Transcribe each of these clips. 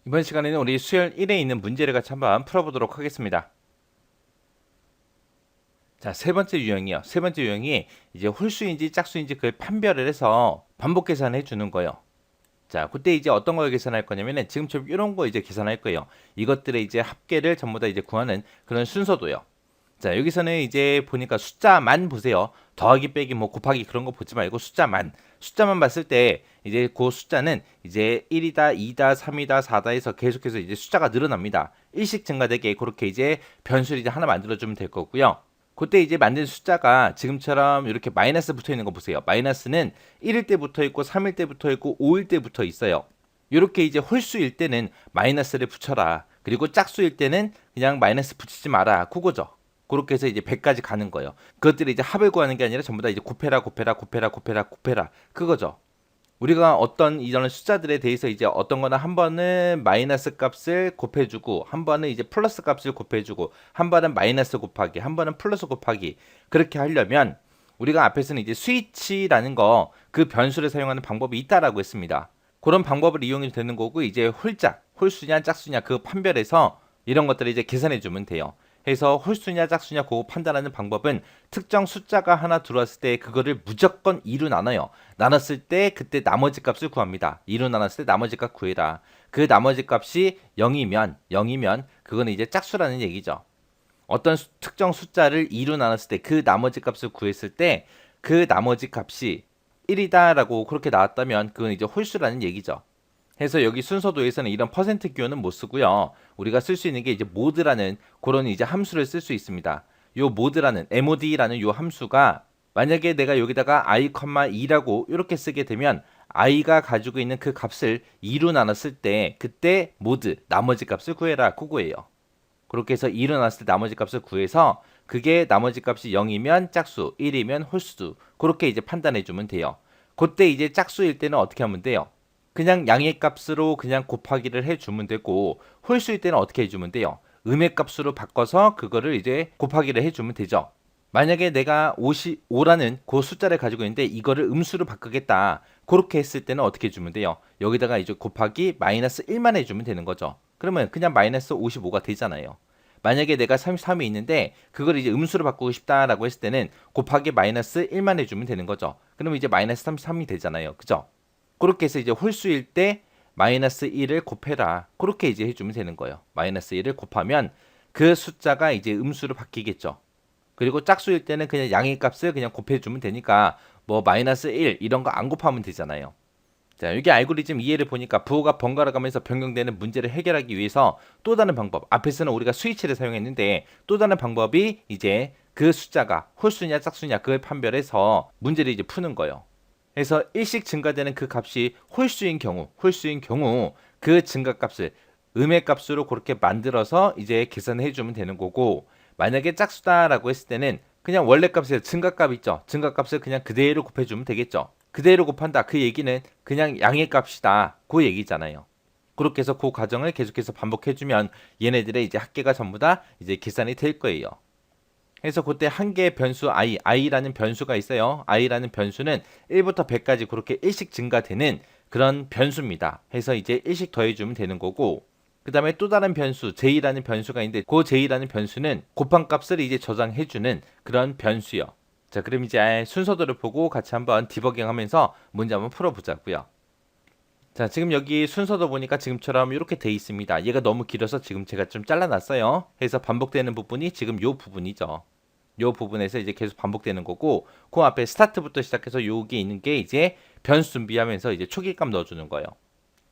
이번 시간에는 우리 수열 1에 있는 문제를 같이 한번 풀어보도록 하겠습니다. 자, 세 번째 유형이요. 세 번째 유형이 이제 홀수인지 짝수인지 그걸 판별을 해서 반복 계산해 주는 거예요. 자, 그때 이제 어떤 걸 계산할 거냐면은 지금처럼 이런 거 이제 계산할 거예요. 이것들의 이제 합계를 전부 다 이제 구하는 그런 순서도요. 자, 여기서는 이제 보니까 숫자만 보세요. 더하기 빼기 뭐 곱하기 그런 거 보지 말고 숫자만 봤을 때 이제 그 숫자는 이제 1이다, 2다, 3이다, 4다 해서 계속해서 이제 숫자가 늘어납니다. 일씩 증가되게 그렇게 이제 변수를 이제 하나 만들어 주면 될 거고요. 그때 이제 만든 숫자가 지금처럼 이렇게 마이너스 붙어 있는 거 보세요. 마이너스는 1일 때 붙어 있고 3일 때 붙어 있고 5일 때 붙어 있어요. 이렇게 이제 홀수일 때는 마이너스를 붙여라. 그리고 짝수일 때는 그냥 마이너스 붙이지 마라. 그거죠. 그렇게 해서 이제 100까지 가는 거예요. 그것들이 이제 합을 구하는 게 아니라 전부 다 이제 곱해라. 그거죠. 우리가 어떤 이런 숫자들에 대해서 이제 어떤 거는 한 번은 마이너스 값을 곱해주고 한 번은 이제 플러스 값을 곱해주고 한 번은 마이너스 곱하기 한 번은 플러스 곱하기 그렇게 하려면 우리가 앞에서는 이제 스위치라는 거 그 변수를 사용하는 방법이 있다라고 했습니다. 그런 방법을 이용해도 되는 거고 이제 홀수냐 짝수냐 그 판별해서 이런 것들을 이제 계산해 주면 돼요. 해서 홀수냐 짝수냐 그거 판단하는 방법은 특정 숫자가 하나 들어왔을 때 그거를 무조건 2로 나눠요. 나눴을 때 그때 나머지 값을 구합니다. 2로 나눴을 때 나머지 값 구해라. 그 나머지 값이 0이면 그거는 이제 짝수라는 얘기죠. 어떤 특정 숫자를 2로 나눴을 때 그 나머지 값을 구했을 때 그 나머지 값이 1이다라고 그렇게 나왔다면 그건 이제 홀수라는 얘기죠. 해서 여기 순서도에서는 이런 퍼센트 기호는 못 쓰고요. 우리가 쓸 수 있는 게 이제 모드라는 그런 이제 함수를 쓸 수 있습니다. 요 모드라는 mod라는 요 함수가 만약에 내가 여기다가 i,2라고 이렇게 쓰게 되면 i가 가지고 있는 그 값을 2로 나눴을 때 그때 모드 나머지 값을 구해라 그거예요. 그렇게 해서 2로 나눴을 때 나머지 값을 구해서 그게 나머지 값이 0이면 짝수, 1이면 홀수 그렇게 이제 판단해 주면 돼요. 그때 이제 짝수일 때는 어떻게 하면 돼요? 그냥 양의 값으로 그냥 곱하기를 해주면 되고 홀수일 때는 어떻게 해주면 돼요? 음의 값으로 바꿔서 그거를 이제 곱하기를 해주면 되죠. 만약에 내가 55라는 그 숫자를 가지고 있는데 이거를 음수로 바꾸겠다. 그렇게 했을 때는 어떻게 해주면 돼요? 여기다가 이제 곱하기 마이너스 1만 해주면 되는 거죠. 그러면 그냥 마이너스 55가 되잖아요. 만약에 내가 33이 있는데 그걸 이제 음수로 바꾸고 싶다라고 했을 때는 곱하기 마이너스 1만 해주면 되는 거죠. 그러면 이제 마이너스 33이 되잖아요. 그죠? 그렇게 해서 이제 홀수일 때 마이너스 1을 곱해라. 그렇게 이제 해주면 되는 거예요. 마이너스 1을 곱하면 그 숫자가 이제 음수로 바뀌겠죠. 그리고 짝수일 때는 그냥 양의 값을 그냥 곱해주면 되니까 뭐 마이너스 1 이런 거 안 곱하면 되잖아요. 자, 여기 알고리즘 이해를 보니까 부호가 번갈아 가면서 변경되는 문제를 해결하기 위해서 또 다른 방법, 앞에서는 우리가 스위치를 사용했는데 또 다른 방법이 이제 그 숫자가 홀수냐 짝수냐 그걸 판별해서 문제를 이제 푸는 거예요. 그래서 일씩 증가되는 그 값이 홀수인 경우 그 증가값을 음의 값으로 그렇게 만들어서 이제 계산해 주면 되는 거고 만약에 짝수다라고 했을 때는 그냥 원래 값에서 증가값 있죠. 증가값을 그냥 그대로 곱해주면 되겠죠. 그대로 곱한다. 그 얘기는 그냥 양의 값이다. 그 얘기잖아요. 그렇게 해서 그 과정을 계속해서 반복해주면 얘네들의 이제 합계가 전부 다 이제 계산이 될 거예요. 그래서 그때 한 개의 변수 i라는 변수가 있어요. i라는 변수는 1부터 100까지 그렇게 일씩 증가되는 그런 변수입니다. 해서 이제 일씩 더해주면 되는 거고 그 다음에 또 다른 변수 j라는 변수가 있는데 그 j라는 변수는 곱한 값을 이제 저장해주는 그런 변수요. 자, 그럼 이제 순서대로 보고 같이 한번 디버깅 하면서 문제 한번 풀어보자고요. 자, 지금 여기 순서도 보니까 지금처럼 이렇게 돼 있습니다. 얘가 너무 길어서 지금 제가 좀 잘라놨어요. 해서 반복되는 부분이 지금 요 부분이죠. 요 부분에서 이제 계속 반복되는 거고 그 앞에 스타트부터 시작해서 여기 있는 게 이제 변수 준비하면서 이제 초기값 넣어주는 거예요.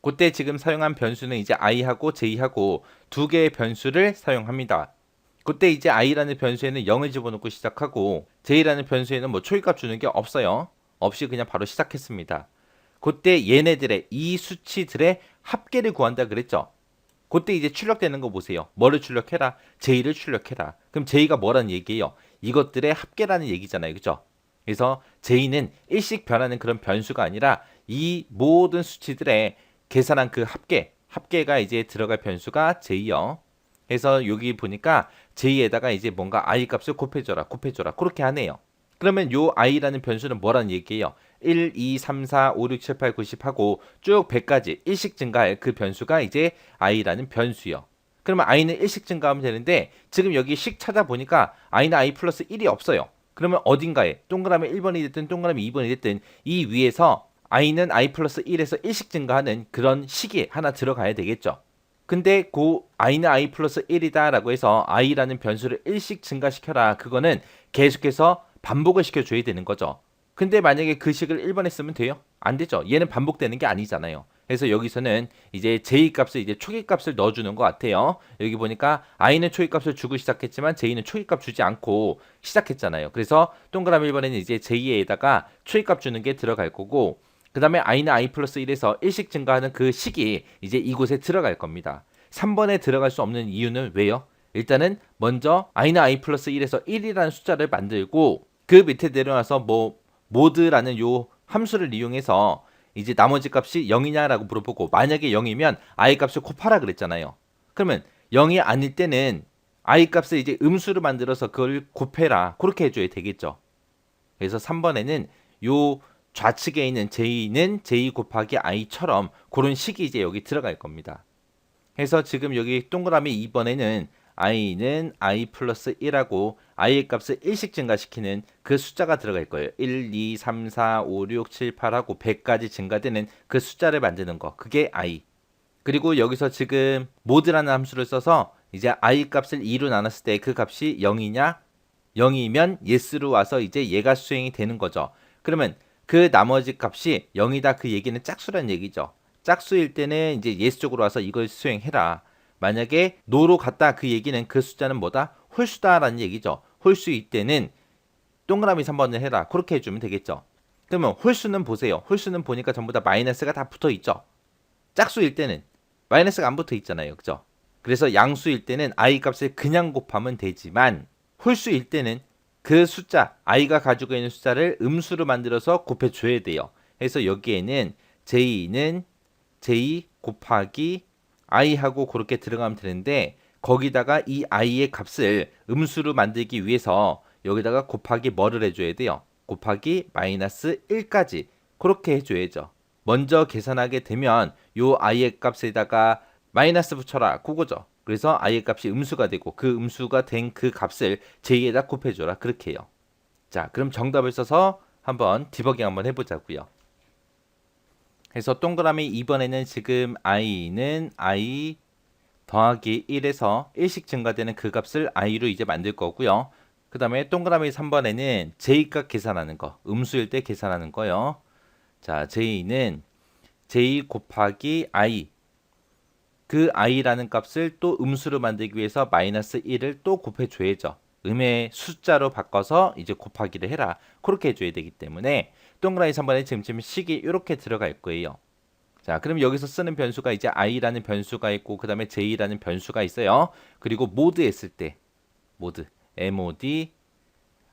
그때 지금 사용한 변수는 이제 i하고 j하고 두 개의 변수를 사용합니다. 그때 이제 i라는 변수에는 0을 집어넣고 시작하고 j라는 변수에는 뭐 초기값 주는 게 없어요. 없이 그냥 바로 시작했습니다. 그때 얘네들의 이 수치들의 합계를 구한다 그랬죠. 그때 이제 출력되는 거 보세요. 뭐를 출력해라? j를 출력해라. 그럼 j가 뭐라는 얘기예요? 이것들의 합계라는 얘기잖아요. 그죠? 그래서 j는 일씩 변하는 그런 변수가 아니라 이 모든 수치들의 계산한 그 합계가 이제 들어갈 변수가 j요. 그래서 여기 보니까 j에다가 이제 뭔가 i 값을 곱해줘라 그렇게 하네요. 그러면 요 i라는 변수는 뭐라는 얘기예요? 1, 2, 3, 4, 5, 6, 7, 8, 9, 10 하고 쭉 100까지 1씩 증가할 그 변수가 이제 i라는 변수요. 그러면 i는 1씩 증가하면 되는데 지금 여기 식 찾아보니까 i는 i 플러스 1이 없어요. 그러면 어딘가에 동그라미 1번이 됐든 동그라미 2번이 됐든 이 위에서 i는 i 플러스 1에서 1씩 증가하는 그런 식이 하나 들어가야 되겠죠. 근데 그 i는 i 플러스 1이다 라고 해서 i라는 변수를 1씩 증가시켜라. 그거는 계속해서 반복을 시켜줘야 되는 거죠. 근데 만약에 그 식을 1번에 쓰면 돼요? 안 되죠. 얘는 반복되는 게 아니잖아요. 그래서 여기서는 이제 j 값을 이제 초기값을 넣어주는 것 같아요. 여기 보니까 i는 초기값을 주고 시작했지만 j는 초기값 주지 않고 시작했잖아요. 그래서 동그라미 1번에는 이제 j에다가 초기값 주는 게 들어갈 거고 그 다음에 i는 i 플러스 1에서 1씩 증가하는 그 식이 이제 이곳에 들어갈 겁니다. 3번에 들어갈 수 없는 이유는 왜요? 일단은 먼저 i는 i 플러스 1에서 1이라는 숫자를 만들고 그 밑에 내려와서 뭐 모드라는 요 함수를 이용해서 이제 나머지 값이 0이냐라고 물어보고 만약에 0이면 i 값을 곱하라 그랬잖아요. 그러면 0이 아닐 때는 i 값을 이제 음수로 만들어서 그걸 곱해라 그렇게 해줘야 되겠죠. 그래서 3번에는 요 좌측에 있는 j는 j 곱하기 i처럼 그런 식이 이제 여기 들어갈 겁니다. 그래서 지금 여기 동그라미 2번에는 i는 i 플러스 1하고 i의 값을 1씩 증가시키는 그 숫자가 들어갈 거예요. 1, 2, 3, 4, 5, 6, 7, 8하고 100까지 증가되는 그 숫자를 만드는 거. 그게 i. 그리고 여기서 지금 모드라는 함수를 써서 이제 i 값을 2로 나눴을 때 그 값이 0이냐? 0이면 yes로 와서 이제 얘가 수행이 되는 거죠. 그러면 그 나머지 값이 0이다 그 얘기는 짝수란 얘기죠. 짝수일 때는 이제 yes 쪽으로 와서 이걸 수행해라. 만약에 no로 갔다 그 얘기는 그 숫자는 뭐다? 홀수다라는 얘기죠. 홀수일 때는 동그라미 3번을 해라. 그렇게 해주면 되겠죠. 그러면 홀수는 보세요. 홀수는 보니까 전부 다 마이너스가 다 붙어 있죠. 짝수일 때는 마이너스가 안 붙어 있잖아요. 그죠? 그래서 양수일 때는 i 값을 그냥 곱하면 되지만 홀수일 때는 그 숫자 i가 가지고 있는 숫자를 음수로 만들어서 곱해줘야 돼요. 그래서 여기에는 j는 j 곱하기 i하고 그렇게 들어가면 되는데 거기다가 이 i의 값을 음수로 만들기 위해서 여기다가 곱하기 뭐를 해줘야 돼요? 곱하기 마이너스 1까지 그렇게 해줘야죠. 먼저 계산하게 되면 요 i의 값에다가 마이너스 붙여라 그거죠. 그래서 i의 값이 음수가 되고 그 음수가 된 그 값을 j에다 곱해줘라 그렇게 해요. 자, 그럼 정답을 써서 한번 디버깅 한번 해보자고요. 그래서 동그라미 2번에는 지금 i는 i 더하기 1에서 1씩 증가되는 그 값을 i로 이제 만들 거고요. 그 다음에 동그라미 3번에는 j값 계산하는 거, 음수일 때 계산하는 거요. 자, j는 j 곱하기 i 그 i라는 값을 또 음수로 만들기 위해서 마이너스 1을 또 곱해줘야죠. 음의 숫자로 바꿔서 이제 곱하기를 해라. 그렇게 해줘야 되기 때문에 동그라미 3번에 지금 식이 이렇게 들어갈 거예요. 자, 그럼 여기서 쓰는 변수가 이제 i라는 변수가 있고 그 다음에 j라는 변수가 있어요. 그리고 모드 했을 때 모드 mod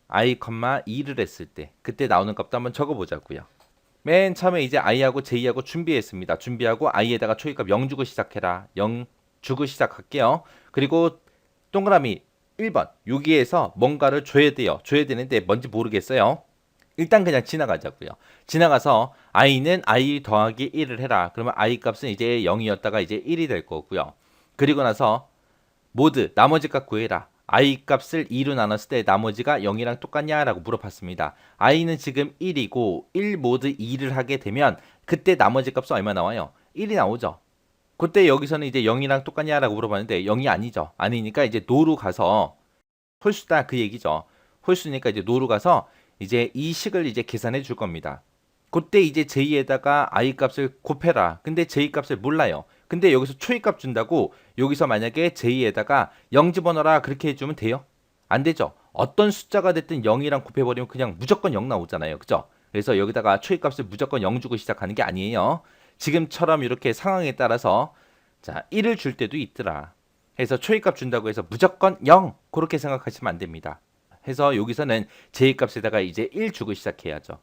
i, 2를 했을 때 그때 나오는 값도 한번 적어보자고요. 맨 처음에 이제 i하고 j하고 준비했습니다. 준비하고 i에다가 초기값 0 주고 시작해라. 0 주고 시작할게요. 그리고 동그라미 1번 여기에서 뭔가를 줘야 돼요. 줘야 되는데 뭔지 모르겠어요. 일단 그냥 지나가자고요. 지나가서 i는 i 더하기 1을 해라. 그러면 i 값은 이제 0이었다가 이제 1이 될 거고요. 그리고 나서 모드 나머지 값 구해라. i 값을 2로 나눴을 때 나머지가 0이랑 똑같냐 라고 물어봤습니다. i는 지금 1이고 1 모드 2를 하게 되면 그때 나머지 값은 얼마 나와요? 1이 나오죠. 그때 여기서는 이제 0이랑 똑같냐 라고 물어봤는데 0이 아니죠. 아니니까 이제 no로 가서 홀수다 그 얘기죠. 홀수니까 이제 no로 가서 이제 이 식을 이제 계산해 줄 겁니다. 그때 이제 j에다가 i 값을 곱해라. 근데 j 값을 몰라요. 근데 여기서 초이값 준다고 여기서 만약에 j에다가 0 집어넣어라 그렇게 해주면 돼요? 안 되죠. 어떤 숫자가 됐든 0이랑 곱해버리면 그냥 무조건 0 나오잖아요. 그죠? 그래서 여기다가 초이값을 무조건 0 주고 시작하는 게 아니에요. 지금처럼 이렇게 상황에 따라서 자 1을 줄 때도 있더라. 해서 초이값 준다고 해서 무조건 0 그렇게 생각하시면 안 됩니다. 해서 여기서는 j값에다가 이제 1 주고 시작해야죠.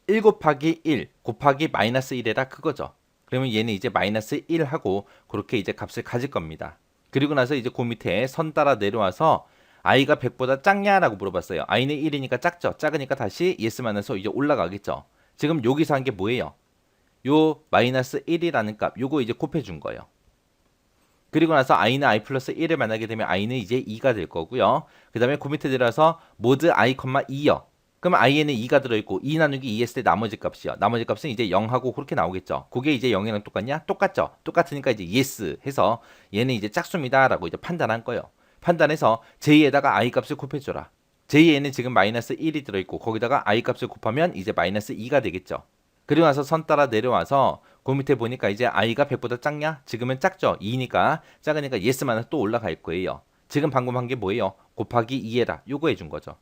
1 곱하기 1 곱하기 마이너스 1에다 그거죠. 그러면 얘는 이제 마이너스 1 하고 그렇게 이제 값을 가질 겁니다. 그리고 나서 이제 그 밑에 선 따라 내려와서 i가 100보다 작냐라고 물어봤어요. i는 1이니까 작죠. 작으니까 다시 yes만해서 이제 올라가겠죠. 지금 여기서 한 게 뭐예요? 요 마이너스 1이라는 값 요거 이제 곱해 준 거예요. 그리고 나서 i는 i 플러스 1을 만나게 되면 i는 이제 2가 될 거고요. 그 다음에 그 밑에 들어서 모드 i, 2요. 그럼 i에는 2가 들어있고 2 나누기 2 했을 때 나머지 값이요. 나머지 값은 이제 0하고 그렇게 나오겠죠. 그게 이제 0이랑 똑같냐? 똑같죠. 똑같으니까 이제 yes 해서 얘는 이제 짝수입니다 라고 이제 판단한 거예요. 판단해서 j 에다가 i 값을 곱해줘라. j에는 지금 마이너스 1이 들어있고 거기다가 i 값을 곱하면 이제 마이너스 2가 되겠죠. 그리고 나서 선 따라 내려와서 그 밑에 보니까 이제 i가 100보다 작냐? 지금은 작죠. 2니까 작으니까 yes만 또 올라갈 거예요. 지금 방금 한 게 뭐예요? 곱하기 2해라. 요거 해준 거죠.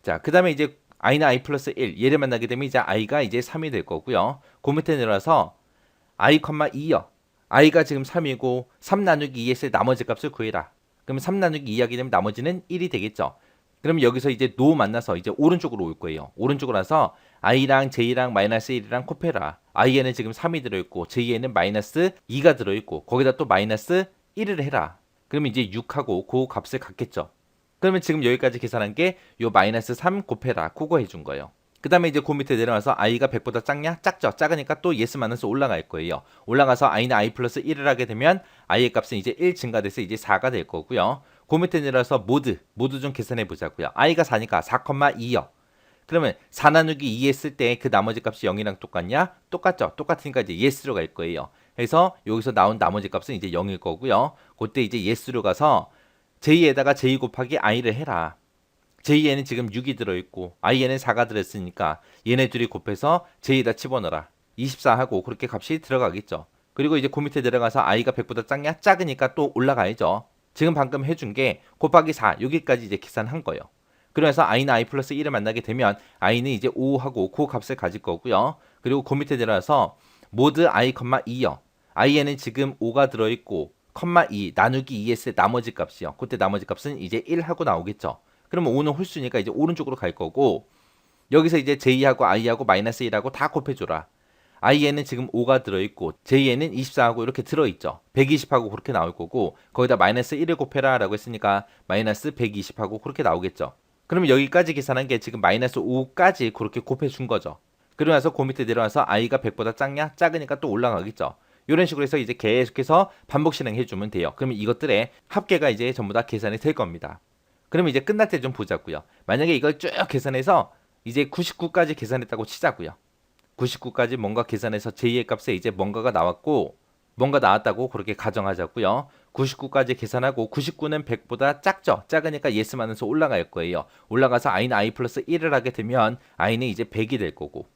자, 그 다음에 이제 i는 i 플러스 1 얘를 만나게 되면 이제 i가 이제 3이 될 거고요. 그 밑에 내려와서 i, 2요. i가 지금 3이고 3 나누기 2 했을 때 나머지 값을 구해라. 그러면 3 나누기 2 하게 되면 나머지는 1이 되겠죠. 그럼 여기서 이제 노 만나서 이제 오른쪽으로 올 거예요. 오른쪽으로 와서 i랑 j랑 마이너스 1이랑 곱해라. i에는 지금 3이 들어있고 j에는 마이너스 2가 들어있고 거기다 또 마이너스 1을 해라. 그러면 이제 6하고 그 값을 갖겠죠. 그러면 지금 여기까지 계산한 게 요 마이너스 3 곱해라. 그거 해준 거예요. 그 다음에 이제 그 밑에 내려와서 i가 100보다 작냐? 작죠. 작으니까 또 yes 마이너스 올라갈 거예요. 올라가서 i는 i 플러스 1을 하게 되면 i의 값은 이제 1 증가돼서 이제 4가 될 거고요. 그 밑에 내려와서 모드 좀 계산해 보자고요. i가 4니까 4,2요. 그러면 4 나누기 2 했을 때 그 나머지 값이 0이랑 똑같냐? 똑같죠. 똑같으니까 이제 yes로 갈 거예요. 그래서 여기서 나온 나머지 값은 이제 0일 거고요. 그때 이제 yes로 가서 j에다가 j 곱하기 i를 해라. j에는 지금 6이 들어있고 i에는 4가 들어있으니까 얘네 둘이 곱해서 j에다 집어넣어라. 24하고 그렇게 값이 들어가겠죠. 그리고 이제 그 밑에 내려가서 i가 100보다 작냐? 작으니까 또 올라가야죠. 지금 방금 해준 게 곱하기 4 여기까지 이제 계산한 거예요. 그래서 i는 i 플러스 1을 만나게 되면 i는 이제 5하고 그 값을 가질 거고요. 그리고 그 밑에 내려와서 모드 i, 2요. i에는 지금 5가 들어있고 2 나누기 2 했을 때 나머지 값이요. 그때 나머지 값은 이제 1하고 나오겠죠. 그러면 5는 홀수니까 이제 오른쪽으로 갈 거고 여기서 이제 j하고 i하고 마이너스 1하고 다 곱해줘라. i에는 지금 5가 들어있고 j에는 24하고 이렇게 들어있죠. 120하고 그렇게 나올 거고 거기다 마이너스 1을 곱해라 라고 했으니까 마이너스 120하고 그렇게 나오겠죠. 그러면 여기까지 계산한 게 지금 마이너스 5까지 그렇게 곱해준 거죠. 그러고 나서 그 밑에 내려와서 i가 100보다 작냐? 작으니까 또 올라가겠죠. 이런 식으로 해서 이제 계속해서 반복 실행해주면 돼요. 그러면 이것들의 합계가 이제 전부 다 계산이 될 겁니다. 그러면 이제 끝날 때 좀 보자고요. 만약에 이걸 쭉 계산해서 이제 99까지 계산했다고 치자고요. 99까지 뭔가 계산해서 j의 값에 이제 뭔가가 나왔고 뭔가 나왔다고 그렇게 가정하자고요. 99까지 계산하고 99는 100보다 작죠. 작으니까 yes 마이너스 올라갈 거예요. 올라가서 i는 i 플러스 1을 하게 되면 i는 이제 100이 될 거고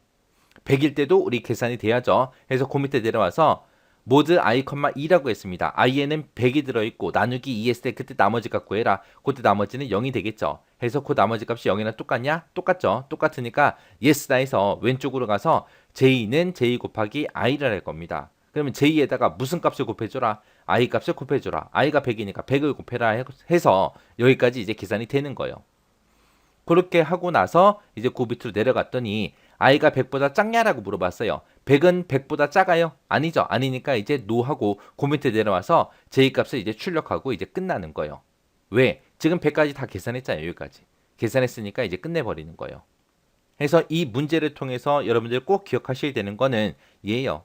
100일 때도 우리 계산이 돼야죠. 그래서 그 밑에 내려와서 모드 i, 2라고 했습니다. i에는 100이 들어있고 나누기 2 했을 때 그때 나머지 값 구해라. 그때 나머지는 0이 되겠죠. 해서 그 나머지 값이 0이랑 똑같냐? 똑같죠. 똑같으니까 yes다 해서 왼쪽으로 가서 j는 j 곱하기 i를 할 겁니다. 그러면 j에다가 무슨 값을 곱해줘라? i 값을 곱해줘라. i가 100이니까 100을 곱해라 해서 여기까지 이제 계산이 되는 거예요. 그렇게 하고 나서 이제 그 밑으로 내려갔더니 i가 100보다 작냐라고 물어봤어요. 100은 100보다 작아요? 아니죠. 아니니까 이제 노하고 그 밑에 내려와서 j 값을 이제 출력하고 이제 끝나는 거예요. 왜? 지금 100까지 다 계산했잖아요. 여기까지. 계산했으니까 이제 끝내버리는 거예요. 그래서 이 문제를 통해서 여러분들 꼭 기억하셔야 되는 거는 얘예요.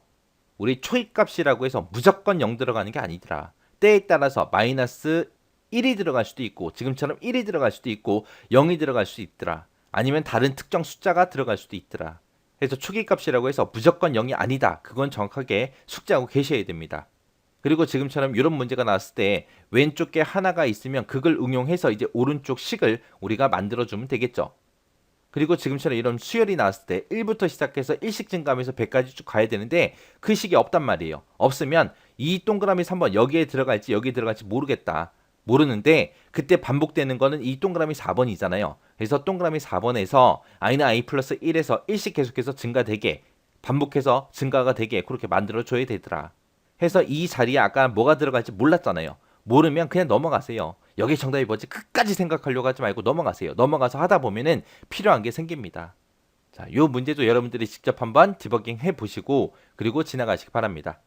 우리 초입값이라고 해서 무조건 0 들어가는 게 아니더라. 때에 따라서 마이너스 1이 들어갈 수도 있고 지금처럼 1이 들어갈 수도 있고 0이 들어갈 수도 있더라. 아니면 다른 특정 숫자가 들어갈 수도 있더라. 그래서 초기값이라고 해서 무조건 0이 아니다. 그건 정확하게 숙지하고 계셔야 됩니다. 그리고 지금처럼 이런 문제가 나왔을 때 왼쪽 게 하나가 있으면 그걸 응용해서 이제 오른쪽 식을 우리가 만들어주면 되겠죠. 그리고 지금처럼 이런 수열이 나왔을 때 1부터 시작해서 1씩 증가하면서 100까지 쭉 가야 되는데 그 식이 없단 말이에요. 없으면 이 동그라미 3번 여기에 들어갈지 여기에 들어갈지 모르겠다. 모르는데 그때 반복되는 거는 이 동그라미 4번이잖아요. 그래서 동그라미 4번에서 i는 i 플러스 1에서 1씩 계속해서 증가되게 반복해서 증가가 되게 그렇게 만들어줘야 되더라. 해서 이 자리에 아까 뭐가 들어갈지 몰랐잖아요. 모르면 그냥 넘어가세요. 여기 정답이 뭐지? 끝까지 생각하려고 하지 말고 넘어가세요. 넘어가서 하다 보면은 필요한 게 생깁니다. 자, 요 문제도 여러분들이 직접 한번 디버깅 해보시고 그리고 지나가시기 바랍니다.